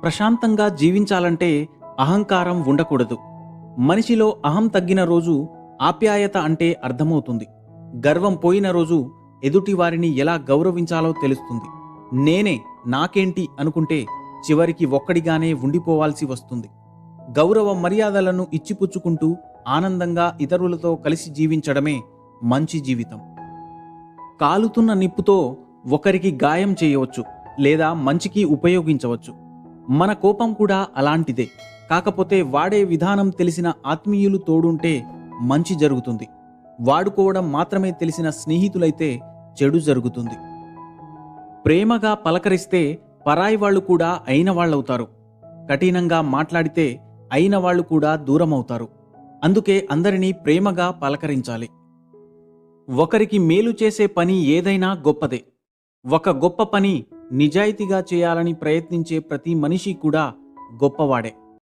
ప్రశాంతంగా జీవించాలంటే అహంకారం ఉండకూడదు. మనిషిలో అహం తగ్గిన రోజు ఆప్యాయత అంటే అర్థమవుతుంది. గర్వం పోయిన రోజు ఎదుటివారిని ఎలా గౌరవించాలో తెలుస్తుంది. నేనే, నాకేంటి అనుకుంటే చివరికి ఒక్కడిగానే ఉండిపోవాల్సి వస్తుంది. గౌరవ మర్యాదలను ఇచ్చిపుచ్చుకుంటూ ఆనందంగా ఇతరులతో కలిసి జీవించడమే మంచి జీవితం. కాలుతున్న నిప్పుతో ఒకరికి గాయం చేయవచ్చు, లేదా మంచికి ఉపయోగించవచ్చు. మన కోపం కూడా అలాంటిదే. కాకపోతే వాడే విధానం తెలిసిన ఆత్మీయులు తోడుంటే మంచి జరుగుతుంది. వాడుకోవడం మాత్రమే తెలిసిన స్నేహితులైతే చెడు జరుగుతుంది. ప్రేమగా పలకరిస్తే పరాయి వాళ్ళు కూడా అయిన వాళ్ళవుతారు. కఠినంగా మాట్లాడితే అయిన వాళ్ళు కూడా దూరమవుతారు. అందుకే అందరినీ ప్రేమగా పలకరించాలి. ఒకరికి మేలు చేసే పని ఏదైనా గొప్పదే. ఒక గొప్ప పని నిజాయితీగా చేయాలని ప్రయత్నించే ప్రతి మనిషి కూడా గొప్పవాడే.